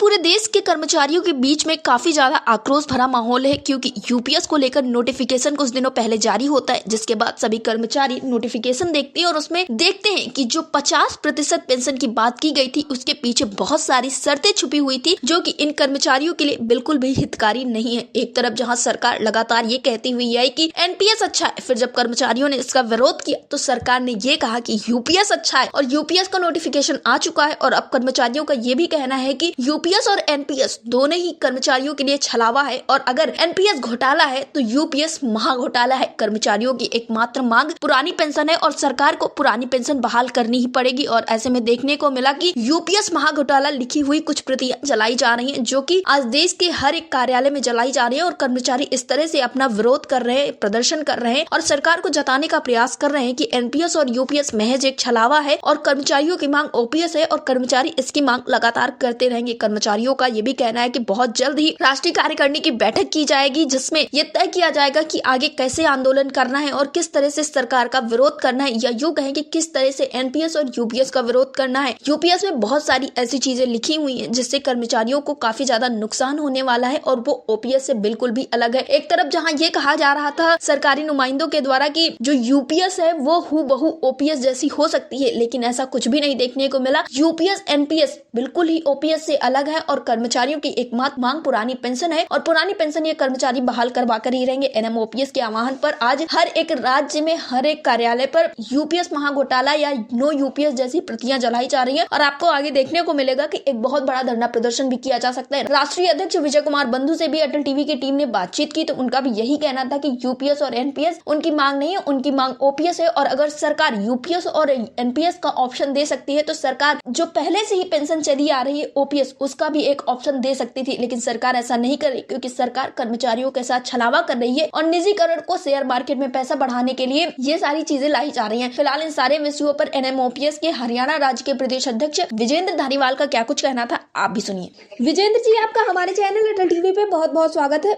पूरे देश के कर्मचारियों के बीच में काफी ज्यादा आक्रोश भरा माहौल है, क्योंकि यूपीएस को लेकर नोटिफिकेशन कुछ दिनों पहले जारी होता है, जिसके बाद सभी कर्मचारी नोटिफिकेशन देखते हैं और उसमें देखते हैं कि जो 50% पेंशन की बात की गई थी उसके पीछे बहुत सारी शर्तें छुपी हुई थी, जो कि इन कर्मचारियों के लिए बिल्कुल भी हितकारी नहीं है। एक तरफ जहां सरकार लगातार ये कहती हुई आई कि एनपीएस अच्छा है, फिर जब कर्मचारियों ने इसका विरोध किया तो सरकार ने ये कहा कि यूपीएस अच्छा है और यूपीएस का नोटिफिकेशन आ चुका है। और अब कर्मचारियों का ये भी कहना है कि यूपीएस और एनपीएस दोनों ही कर्मचारियों के लिए छलावा है, और अगर एनपीएस घोटाला है तो यूपीएस महा घोटाला है। कर्मचारियों की एकमात्र मांग पुरानी पेंशन है और सरकार को पुरानी पेंशन बहाल करनी ही पड़ेगी। और ऐसे में देखने को मिला कि यूपीएस महा घोटाला लिखी हुई कुछ प्रतियां जलाई जा रही हैं, जो कि आज देश के हर एक कार्यालय में जलाई जा रही है, और कर्मचारी इस तरह से अपना विरोध कर रहे हैं, प्रदर्शन कर रहे हैं और सरकार को जताने का प्रयास कर रहे हैं कि एनपीएस और यूपीएस महज एक छलावा है और कर्मचारियों की मांग ओपीएस है और कर्मचारी इसकी मांग लगातार करते रहेंगे। कर्मचारियों का ये भी कहना है कि बहुत जल्द ही राष्ट्रीय कार्यकारिणी की बैठक की जाएगी, जिसमें यह तय किया जाएगा कि आगे कैसे आंदोलन करना है और किस तरह से सरकार का विरोध करना है, या यूं कहें कि किस तरह से एनपीएस और यूपीएस का विरोध करना है। यूपीएस में बहुत सारी ऐसी चीजें लिखी हुई हैं जिससे कर्मचारियों को काफी ज्यादा नुकसान होने वाला है, और वो ओपीएस से बिल्कुल भी अलग है। एक तरफ जहां ये कहा जा रहा था सरकारी नुमाइंदों के द्वारा कि जो यूपीएस है वो हूबहू ओपीएस जैसी हो सकती है, लेकिन ऐसा कुछ भी नहीं देखने को मिला। यूपीएस एनपीएस बिल्कुल ही ओपीएस से अलग है और कर्मचारियों की एकमात्र मांग पुरानी पेंशन है, और पुरानी पेंशन ये कर्मचारी बहाल करवा कर ही रहेंगे। एनएमओपीएस के आह्वान पर आज हर एक राज्य में हर एक कार्यालय पर यूपीएस महाघोटाला या नो यूपीएस जैसी प्रतियां जलाई जा रही है, और आपको आगे देखने को मिलेगा कि एक बहुत बड़ा धरना प्रदर्शन भी किया जा सकता है। राष्ट्रीय अध्यक्ष विजय कुमार बंधु से भी अटल टीवी की टीम ने बातचीत की तो उनका भी यही कहना था कि यूपीएस और एनपीएस उनकी मांग नहीं है, उनकी मांग ओपीएस है, और अगर सरकार यूपीएस और एनपीएस का ऑप्शन दे सकती है तो सरकार जो पहले से ही पेंशन चली आ रही है ओपीएस उसका भी एक ऑप्शन दे सकती थी, लेकिन सरकार ऐसा नहीं कर रही, क्योंकि सरकार कर्मचारियों के साथ छलावा कर रही है और निजीकरण को शेयर मार्केट में पैसा बढ़ाने के लिए ये सारी चीजें लाई जा रही हैं। फिलहाल इन सारे विषयों पर एनएमओपीएस के हरियाणा राज्य के प्रदेश अध्यक्ष विजेंद्र धारीवाल का क्या कुछ कहना था, आप भी सुनिए। विजेंद्र जी, आपका हमारे चैनल अटल टीवी पे बहुत बहुत स्वागत है।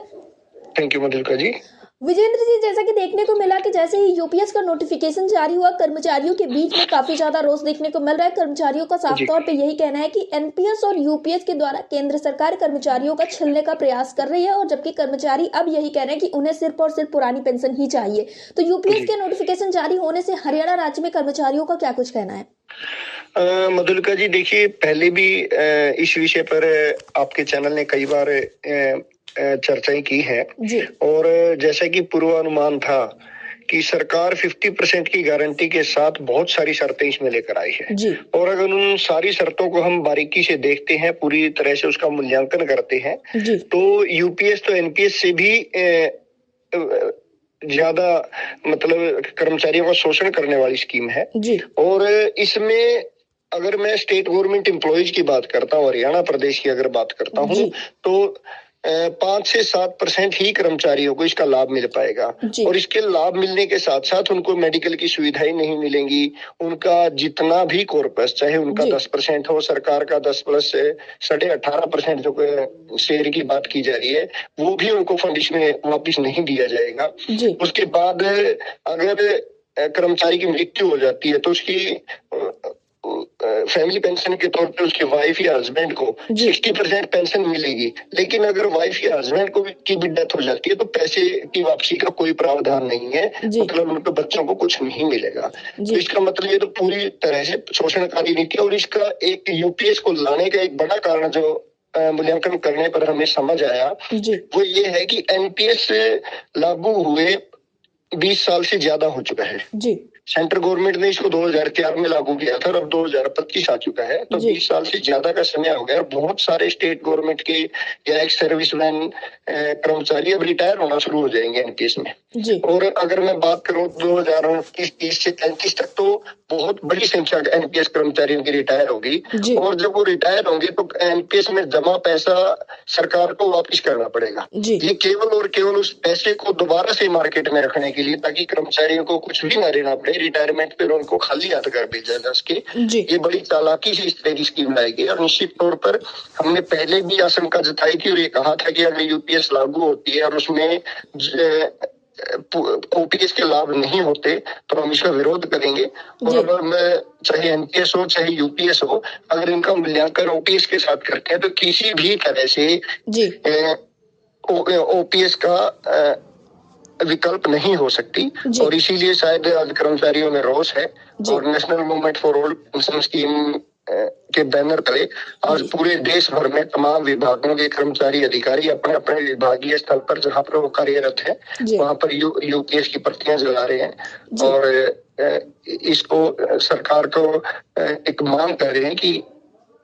थैंक यू मधुलिका जी। विजेंद्र जी, जैसा कि देखने को मिला कि जैसे ही यूपीएस का नोटिफिकेशन जारी हुआ, कर्मचारियों के बीच में काफी ज्यादा रोष देखने को मिल रहा है। कर्मचारियों का साफ तौर पे यही कहना है कि एनपीएस और यूपीएस के द्वारा केंद्र सरकार कर्मचारियों का छीनने का प्रयास कर रही है, और जबकि कर्मचारी अब यही कह रहे हैं कि उन्हें सिर्फ और सिर्फ पुरानी पेंशन ही चाहिए। तो यूपीएस के नोटिफिकेशन जारी होने से हरियाणा राज्य में कर्मचारियों का क्या कुछ कहना है? मधुलिका जी, देखिए, पहले भी इस विषय पर आपके चैनल ने कई बार चर्चाएं की है, और जैसा कि पूर्वानुमान था कि सरकार 50% की गारंटी के साथ बहुत सारी शर्तें इसमें लेकर आई है, और अगर उन सारी शर्तों को हम बारीकी से देखते हैं, पूरी तरह से उसका मूल्यांकन करते हैं, तो यूपीएस तो एनपीएस से भी ज्यादा मतलब कर्मचारियों का शोषण करने वाली स्कीम है। और इसमें अगर मैं स्टेट गवर्नमेंट एम्प्लॉयज की बात करता हूँ, हरियाणा प्रदेश की अगर बात करता हूँ, तो 5 से 7% ही कर्मचारियों को इसका लाभ मिल पाएगा, और इसके लाभ मिलने के साथ साथ उनको मेडिकल की सुविधाएं नहीं मिलेंगी। उनका जितना भी कॉर्पस, चाहे उनका 10% हो, सरकार का 10 प्लस 18.5% जो शेयर की बात की जा रही है, वो भी उनको फंड इसमें वापिस नहीं दिया जाएगा। उसके बाद अगर कर्मचारी की मृत्यु हो जाती है तो उसकी फैमिली पेंशन के तौर पे उसके वाइफ या हस्बैंड को 60% पेंशन मिलेगी, लेकिन अगर वाइफ या हस्बैंड को की भी डेथ हो जाती है तो पैसे की वापसी का कोई प्रावधान नहीं है, मतलब उनके बच्चों को कुछ नहीं मिलेगा। तो इसका मतलब ये तो पूरी तरह से शोषणकारी नीति, और इसका एक यूपीएस को लाने का एक बड़ा कारण जो मूल्यांकन करने पर हमें समझ आया वो ये है कि एनपीएस लागू हुए 20 साल से ज्यादा हो चुका है। सेंट्रल गवर्नमेंट ने इसको 2004 में लागू किया था और अब 2025 आ चुका है, तो 20 साल से ज्यादा का समय हो गया। और बहुत सारे स्टेट गवर्नमेंट के या एक्स सर्विसमैन कर्मचारी अब रिटायर होना शुरू हो जाएंगे एनपीएस में। और अगर मैं बात करूं 2029 से 33 तक तो बहुत बड़ी संख्या एनपीएस कर्मचारियों की रिटायर होगी, और जब वो रिटायर होंगे तो एनपीएस में जमा पैसा सरकार को वापस करना पड़ेगा। ये केवल और केवल उस पैसे को दोबारा से मार्केट में रखने के लिए, ताकि कर्मचारियों को कुछ भी ना देना पड़े, रिटायरमेंट पे उनको खाली हाथ कर भेजा जा सके। ये बड़ी चालाकी से इस तरह की स्कीम लाई गई, और निश्चित तौर पर हमने पहले भी आशंका जताई थी और ये कहा था कि अगर यूपीएस लागू होती है और उसमें ओपीएस के लाभ नहीं होते तो हम इसका विरोध करेंगे। और अब चाहे एनपीएस हो चाहे यूपीएस हो, अगर इनका मूल्यांकन ओपीएस के साथ करते हैं तो किसी भी तरह से ओपीएस का विकल्प नहीं हो सकती। और इसीलिए शायद कर्मचारियों में रोष है और national movement for old pension scheme के बैनर तले आज पूरे देश भर में तमाम विभागों के कर्मचारी अधिकारी अपने अपने विभागीय स्थल पर जहां पर वो कार्यरत है वहां पर यूपीएस की प्रतियां जला रहे हैं और इसको सरकार को एक मांग कर रहे हैं कि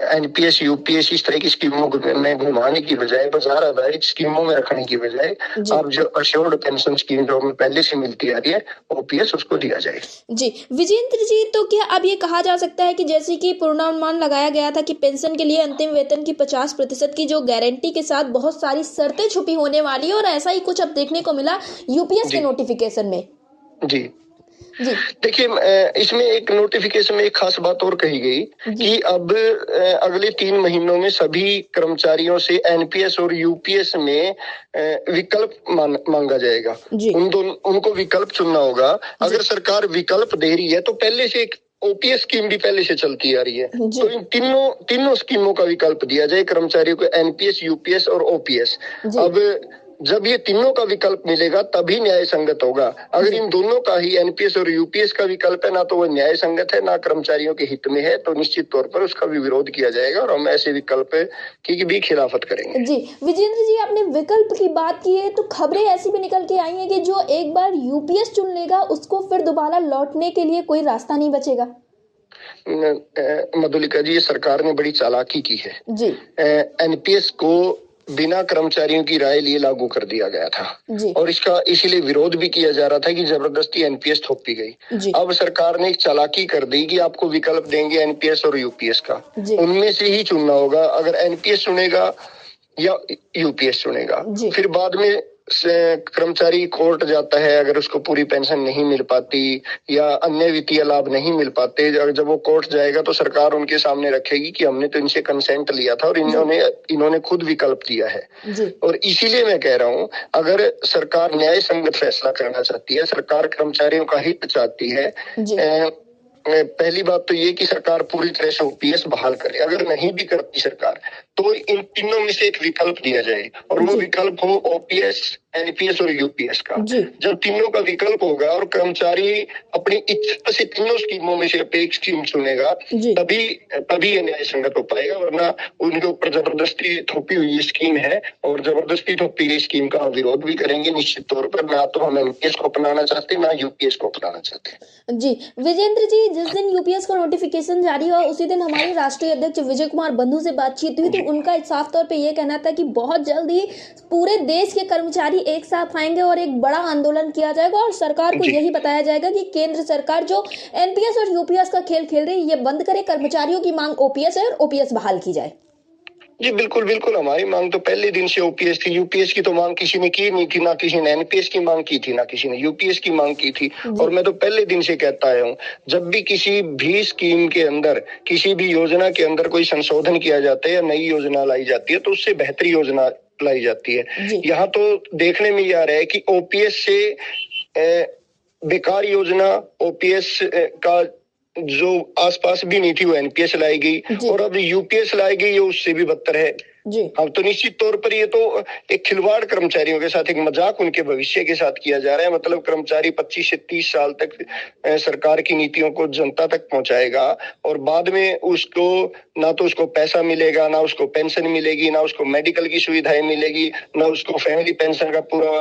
एनपीएस यूपीएस इस तरह की स्कीमों में घुमाने की बजाय, बाजार आधारित स्कीमों में रखने की बजाय अब जो अश्योर्ड पेंशन स्कीम जो हमें पहले से मिलती आ रही है ओपीएस उसको दिया जाए। जी विजेंद्र जी, तो क्या अब ये कहा जा सकता है कि जैसे कि पूर्वानुमान लगाया गया था कि पेंशन के लिए अंतिम वेतन की 50% की जो गारंटी के साथ बहुत सारी शर्तें छुपी होने वाली है और ऐसा ही कुछ अब देखने को मिला यूपीएस के नोटिफिकेशन में? जी देखिए, इसमें एक नोटिफिकेशन में एक खास बात और कही गई कि अब अगले 3 महीनों में सभी कर्मचारियों से एनपीएस और यूपीएस में विकल्प मांगा जाएगा। उनको विकल्प चुनना होगा। अगर सरकार विकल्प दे रही है तो पहले से एक ओपीएस स्कीम भी पहले से चलती आ रही है, तो इन तीनों स्कीमों का विकल्प दिया जाए कर्मचारियों को, एनपीएस, यूपीएस और ओपीएस। अब जब ये तीनों का विकल्प मिलेगा तभी न्याय संगत होगा। अगर इन दोनों का ही एनपीएस और यूपीएस का विकल्प है ना तो वो न्याय संगत है ना कर्मचारियों के हित में है, तो निश्चित तौर पर उसका भी विरोध किया जाएगा और हम ऐसे विकल्प की भी खिलाफत करेंगे। जी विजेंद्र जी, आपने विकल्प की बात की है तो खबरें ऐसी भी निकल के आई है कि जो एक बार यूपीएस चुन लेगा उसको फिर दोबारा लौटने के लिए कोई रास्ता नहीं बचेगा। मधुलिका जी, ये सरकार ने बड़ी चालाकी की है। एनपीएस को बिना कर्मचारियों की राय लिए लागू कर दिया गया था और इसका इसीलिए विरोध भी किया जा रहा था कि जबरदस्ती एनपीएस थोपी गई। अब सरकार ने एक चालाकी कर दी कि आपको विकल्प देंगे एनपीएस और यूपीएस का, उनमें से ही चुनना होगा। अगर एनपीएस चुनेगा या यूपीएस चुनेगा, फिर बाद में कर्मचारी कोर्ट जाता है अगर उसको पूरी पेंशन नहीं मिल पाती या अन्य वित्तीय लाभ नहीं मिल पाते, जब वो कोर्ट जाएगा तो सरकार उनके सामने रखेगी कि हमने तो इनसे कंसेंट लिया था और इन्होंने खुद विकल्प दिया है। और इसीलिए मैं कह रहा हूं, अगर सरकार न्याय संगत फैसला करना चाहती है, सरकार कर्मचारियों का हित चाहती है, पहली बात तो ये कि सरकार पूरी तरह से ओपीएस बहाल करे। अगर नहीं भी करती सरकार तो इन तीनों में से एक विकल्प दिया जाए और वो विकल्प हो ओपीएस, एनपीएस और यूपीएस का। जब तीनों का विकल्प होगा और कर्मचारी अपनी इच्छा से तीनों स्कीमों में से एक स्कीम चुनेगा तभी ये न्याय संगत हो पाएगा, वरना उनके ऊपर जबरदस्ती थोपी हुई स्कीम है और जबरदस्ती थोपी गई स्कीम का विरोध भी करेंगे निश्चित तौर पर। ना तो हम एनपीएस को अपनाना चाहते ना यूपीएस को अपनाना चाहते। जी विजेंद्र जी, जिस दिन यूपीएस का नोटिफिकेशन जारी हुआ उसी दिन हमारे राष्ट्रीय अध्यक्ष विजय कुमार बंधु से बातचीत हुई, तो उनका साफ तौर पे ये कहना था कि बहुत जल्द ही पूरे देश के कर्मचारी एक साथ आएंगे और एक बड़ा आंदोलन किया जाएगा और सरकार को यही बताया जाएगा कि केंद्र सरकार जो एनपीएस और यूपीएस का खेल खेल रही है ये बंद करे, कर्मचारियों की मांग ओपीएस है और ओपीएस बहाल की जाए। जी बिल्कुल बिल्कुल, हमारी मांग तो पहले दिन से ओपीएस थी। यूपीएस की तो मांग किसी ने की नहीं थी, ना किसी ने एनपीएस की मांग की थी, ना किसी ने यूपीएस की मांग की थी। और मैं तो पहले दिन से कहता आया हूँ, जब भी किसी भी स्कीम के अंदर, किसी भी योजना के अंदर कोई संशोधन किया जाता है या नई योजना लाई जाती है तो उससे बेहतरी योजना लाई जाती है। यहाँ तो देखने में आ रहा है कि ओपीएस से बेकार योजना, ओपीएस का जो आसपास भी नहीं थी वो एनपीएस लाई गई और अब यूपीएस लाई गई, ये उससे भी बदतर है। अब तो निश्चित तौर पर ये तो एक खिलवाड़ कर्मचारियों के साथ, एक मजाक उनके भविष्य के साथ किया जा रहा है। मतलब कर्मचारी 25 से 30 साल तक सरकार की नीतियों को जनता तक पहुंचाएगा और बाद में उसको ना तो उसको पैसा मिलेगा, ना उसको पेंशन मिलेगी, ना उसको मेडिकल की सुविधाएं मिलेगी, ना उसको फैमिली पेंशन का पूरा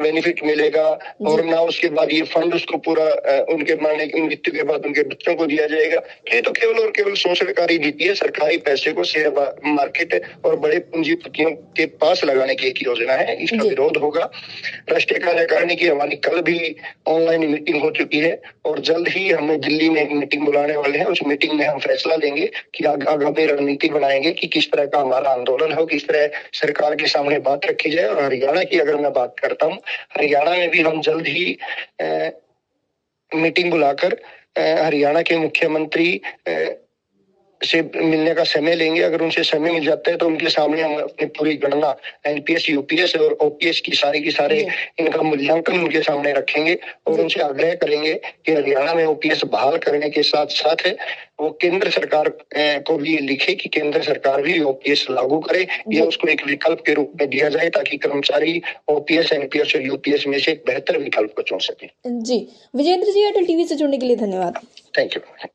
बेनिफिट मिलेगा और ना उसके बाद ये फंड उसको पूरा उनके मरने की मृत्यु के बाद उनके बच्चों को दिया जाएगा। ये तो केवल और केवल शोषणकारी नीति है। सरकारी पैसे को शेयर मार्केट और बड़े पूंजीपतियों के पास लगाने की एक योजना है। इसका विरोध होगा। राष्ट्रीय कार्यकारिणी की हमारी कल भी ऑनलाइन मीटिंग हो चुकी है और जल्द ही हम दिल्ली में एक मीटिंग बुलाने वाले हैं। उस मीटिंग में हम फैसला लेंगे कि आगामी रणनीति बनाएंगे कि किस तरह का हमारा आंदोलन हो, किस तरह सरकार के सामने बात रखी जाए। और हरियाणा की अगर मैं बात करता हूँ, हरियाणा में भी हम जल्द ही मीटिंग बुलाकर हरियाणा के मुख्यमंत्री से मिलने का समय लेंगे। अगर उनसे समय मिल जाता है तो उनके सामने हम अपनी पूरी गणना एनपीएस, यूपीएस और ओपीएस की सारे इनका मूल्यांकन उनके सामने रखेंगे और उनसे आग्रह करेंगे कि हरियाणा में ओपीएस बहाल करने के साथ साथ वो केंद्र सरकार को भी लिखे कि केंद्र सरकार भी ओपीएस लागू करे या उसको एक विकल्प के रूप में दिया जाए ताकि कर्मचारी ओपीएस, एनपीएस और यूपीएस में से एक बेहतर विकल्प को चुन सके। जी, विजेंद्र जी, एयरटेल टीवी से जुड़ने के लिए धन्यवाद। Thank you.